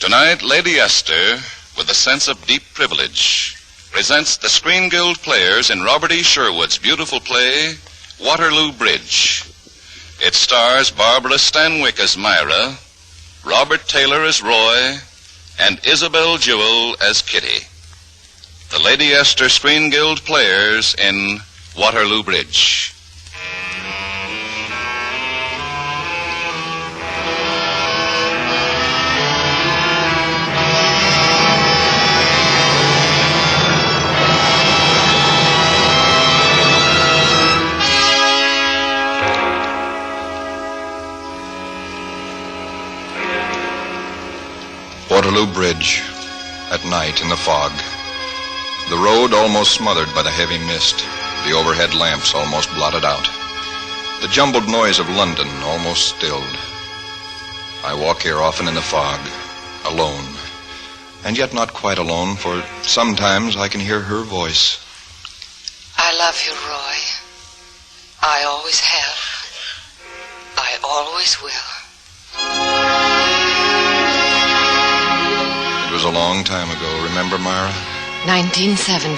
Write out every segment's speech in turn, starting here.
Tonight, Lady Esther, with a sense of deep privilege, presents the Screen Guild players in Robert E. Sherwood's beautiful play, Waterloo Bridge. It stars Barbara Stanwyck as Myra, Robert Taylor as Roy, and Isabel Jewell as Kitty. The Lady Esther Screen Guild players in Waterloo Bridge. Waterloo Bridge, at night in the fog. The road almost smothered by the heavy mist, the overhead lamps almost blotted out. The jumbled noise of London almost stilled. I walk here often in the fog, alone, and yet not quite alone, for sometimes I can hear her voice. I love you, Roy. I always have. I always will. It was a long time ago, remember, Myra? 1917,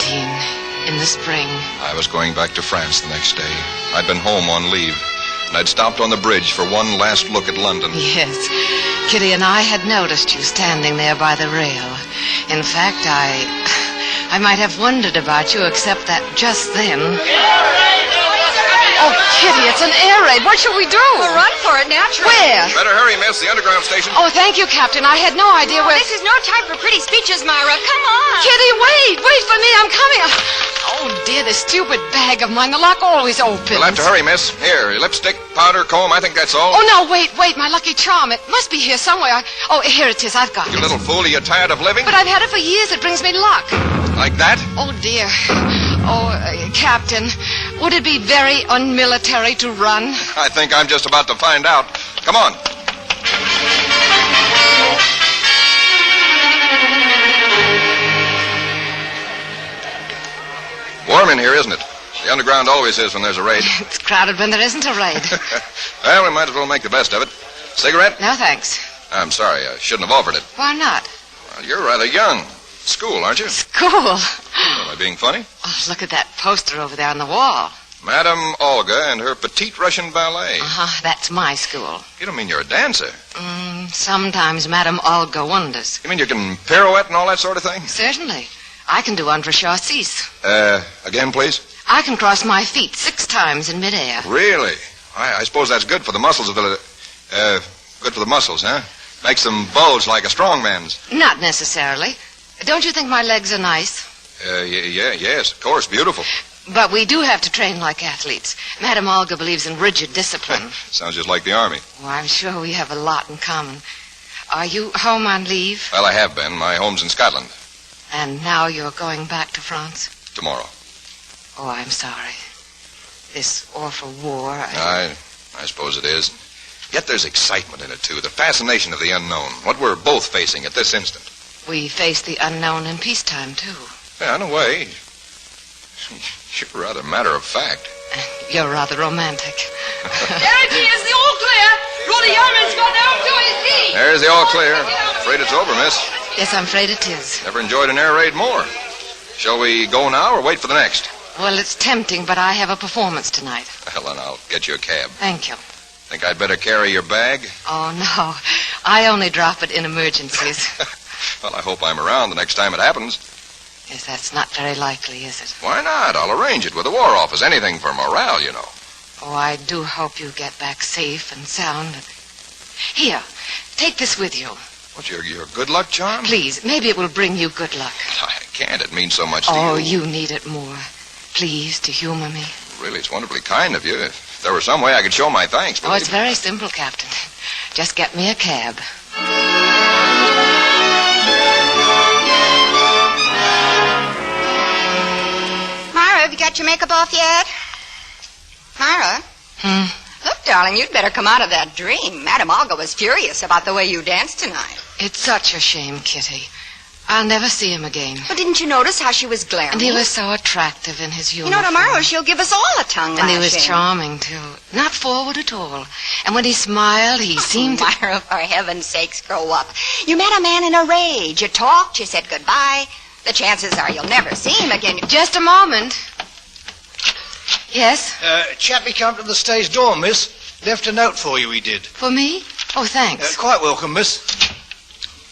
in the spring. I was going back to France the next day. I'd been home on leave, and I'd stopped on the bridge for one last look at London. Yes, Kitty and I had noticed you standing there by the rail. In fact, I might have wondered about you, except that just then... Oh, Kitty, it's an air raid. What shall we do? We'll run for it, naturally. Where? Better hurry, miss. The underground station. Oh, thank you, Captain. I had no idea where... This is no time for pretty speeches, Myra. Come on. Kitty, wait for me. I'm coming. Oh, dear, this stupid bag of mine. The lock always opens. You'll have to hurry, miss. Here, your lipstick, powder, comb, I think that's all. Oh, no, wait, my lucky charm. It must be here somewhere. Oh, here it is. I've got You it. little fool, are you tired of living? But I've had it for years. It brings me luck. Like that? Oh, dear. Oh, Captain, would it be very unmilitary to run? I think I'm just about to find out. Come on. Warm in here, isn't it? The underground always is when there's a raid. It's crowded when there isn't a raid. Well, we might as well make the best of it. Cigarette? No, thanks. I'm sorry, I shouldn't have offered it. Why not? Well, you're rather young. School, aren't you? School? Am I being funny? Oh, look at that poster over there on the wall. Madame Olga and her petite Russian ballet. Uh-huh, that's my school. You don't mean you're a dancer? Sometimes Madame Olga wonders. You mean you can pirouette and all that sort of thing? Certainly. I can do entrecharsis. Again, please? I can cross my feet 6 times in midair. Really? I suppose that's good for the muscles of the... good for the muscles, huh? Makes them bulge like a strong man's. Not necessarily. Don't you think my legs are nice? Yes, of course, beautiful. But we do have to train like athletes. Madame Olga believes in rigid discipline. Sounds just like the Army. Oh, I'm sure we have a lot in common. Are you home on leave? Well, I have been. My home's in Scotland. And now you're going back to France? Tomorrow. Oh, I'm sorry. This awful war... I suppose it is. Yet there's excitement in it, too. The fascination of the unknown. What we're both facing at this instant. We face the unknown in peacetime, too. Yeah, in a way. You're rather matter of fact. You're rather romantic. There it is, the all clear. Roddy Yeoman's got home to his feet. There's the all clear. Afraid it's over, miss. Yes, I'm afraid it is. Never enjoyed an air raid more. Shall we go now or wait for the next? Well, it's tempting, but I have a performance tonight. Well, then I'll get you a cab. Thank you. Think I'd better carry your bag? Oh, no. I only drop it in emergencies. Well, I hope I'm around the next time it happens. Yes, that's not very likely, is it? Why not? I'll arrange it with the War Office. Anything for morale, you know. Oh, I do hope you get back safe and sound. Here, take this with you. What, your good luck charm? Please, maybe it will bring you good luck. I can't. It means so much to you. Oh, you need it more. Please, to humor me. Really, it's wonderfully kind of you. If there were some way I could show my thanks, Oh, it's very simple, Captain. Just get me a cab. Myra, have you got your makeup off yet? Myra? Look, darling, you'd better come out of that dream. Madame Olga was furious about the way you danced tonight. It's such a shame, Kitty. I'll never see him again. But didn't you notice how she was glaring? And he was so attractive in his uniform. You know, tomorrow she'll give us all a tongue lashing. And he was charming, too. Not forward at all. And when he smiled, he seemed to... Myra, for heaven's sakes, grow up. You met a man in a rage. You talked, you said goodbye. The chances are you'll never see him again. Just a moment. Yes? Chappie come to the stage door, miss. Left a note for you, he did. For me? Oh, thanks. Quite welcome, miss.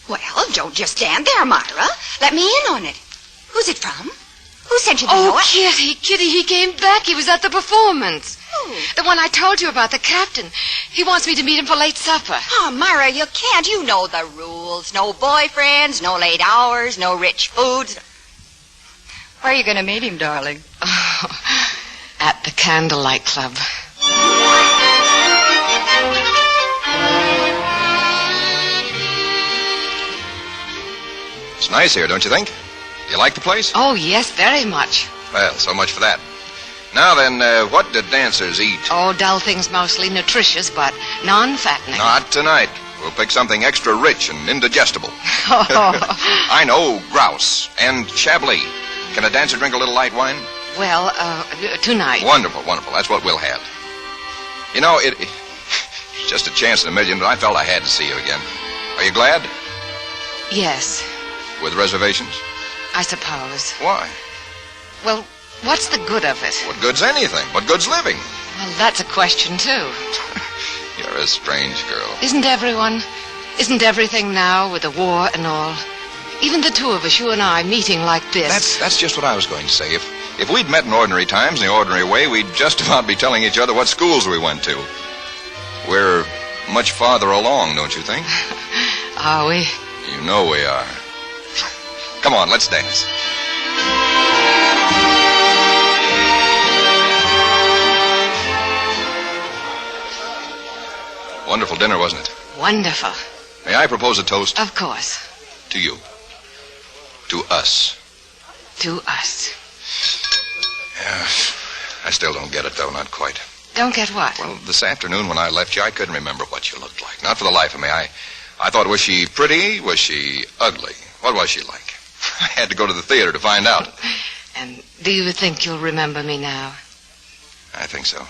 Well, don't just stand there, Myra. Let me in on it. Who's it from? Who sent you the note? Oh, Kitty, he came back. He was at the performance. Who? The one I told you about, the captain. He wants me to meet him for late supper. Oh, Myra, you can't. You know the rules. No boyfriends, no late hours, no rich foods. Where are you going to meet him, darling? Oh, at the Candlelight Club. It's nice here, don't you think? Do you like the place? Oh, yes, very much. Well, so much for that. Now then, what do dancers eat? Oh, dull things mostly, nutritious, but non-fattening. Not tonight. We'll pick something extra rich and indigestible. Oh. I know, grouse and chablis. Can a dancer drink a little light wine? Well, tonight. Wonderful, wonderful. That's what we'll have. You know, it's just a chance in a million, but I felt I had to see you again. Are you glad? Yes, With reservations? I suppose. Why? Well, what's the good of it? What good's anything? What good's living? Well, that's a question, too. You're a strange girl. Isn't everything now with the war and all? Even the two of us, you and I, meeting like this. That's just what I was going to say. If we'd met in ordinary times, in the ordinary way, we'd just about be telling each other what schools we went to. We're much farther along, don't you think? Are we? You know we are. Come on, let's dance. Wonderful dinner, wasn't it? Wonderful. May I propose a toast? Of course. To you. To us. To us. Yeah, I still don't get it, though, not quite. Don't get what? Well, this afternoon when I left you, I couldn't remember what you looked like. Not for the life of me. I thought, was she pretty? Was she ugly? What was she like? I had to go to the theater to find out. And do you think you'll remember me now? I think so.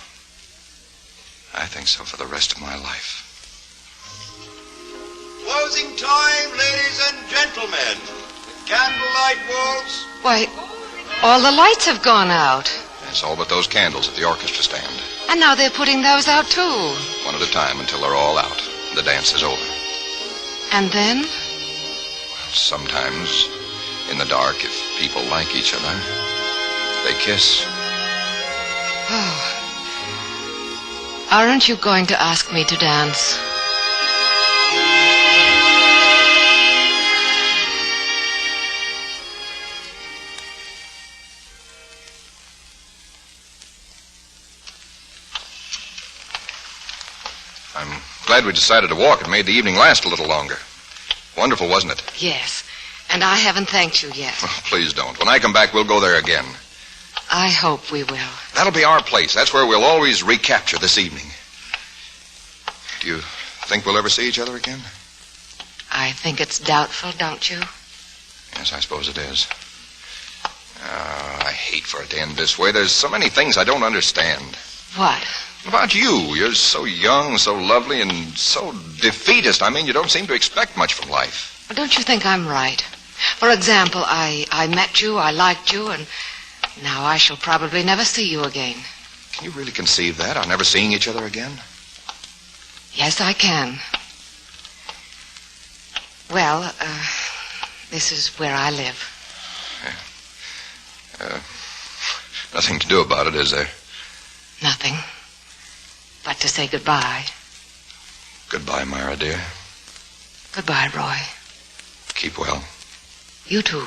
I think so for the rest of my life. Closing time, ladies and gentlemen. Candlelight waltz. Why, all the lights have gone out. That's all but those candles at the orchestra stand. And now they're putting those out, too. One at a time until they're all out. The dance is over. And then? Sometimes, in the dark, if people like each other, they kiss. Oh. Aren't you going to ask me to dance? I'm glad we decided to walk. It made the evening last a little longer. Wonderful, wasn't it? Yes. And I haven't thanked you yet. Oh, please don't. When I come back, we'll go there again. I hope we will. That'll be our place. That's where we'll always recapture this evening. Do you think we'll ever see each other again? I think it's doubtful, don't you? Yes, I suppose it is. I hate for it to end this way. There's so many things I don't understand. What? About you. You're so young, so lovely, and so defeatist. I mean, you don't seem to expect much from life. Well, don't you think I'm right? For example, I met you, I liked you, and now I shall probably never see you again. Can you really conceive that? Our never seeing each other again? Yes, I can. Well, this is where I live. Nothing to do about it, is there? Nothing. But to say goodbye. Goodbye, Myra, dear. Goodbye, Roy. Keep well. You too.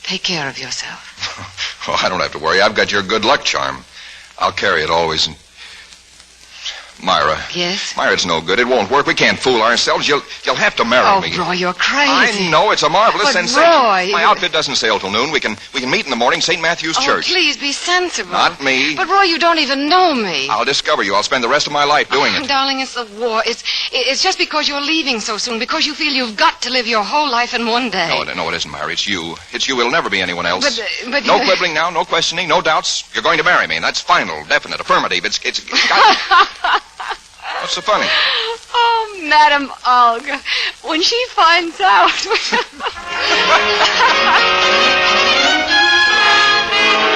Take care of yourself. Oh, I don't have to worry. I've got your good luck charm. I'll carry it always. And Myra. Yes? Myra, it's no good. It won't work. We can't fool ourselves. You'll have to marry me. Oh, Roy, you're crazy. I know. It's a marvelous But sensation. Roy... My outfit doesn't sail till noon. We can meet in the morning, St. Matthew's Church. Please be sensible. Not me. But, Roy, you don't even know me. I'll discover you. I'll spend the rest of my life doing it. Darling, it's the war. It's just because you're leaving so soon, because you feel you've got to live your whole life in one day. No, it isn't, Myra. It's you. It's you. It'll never be anyone else. But no quibbling now, no questioning, no doubts. You're going to marry me, and that's final, definite, affirmative. It's got... What's so funny? Oh, Madame Olga, when she finds out...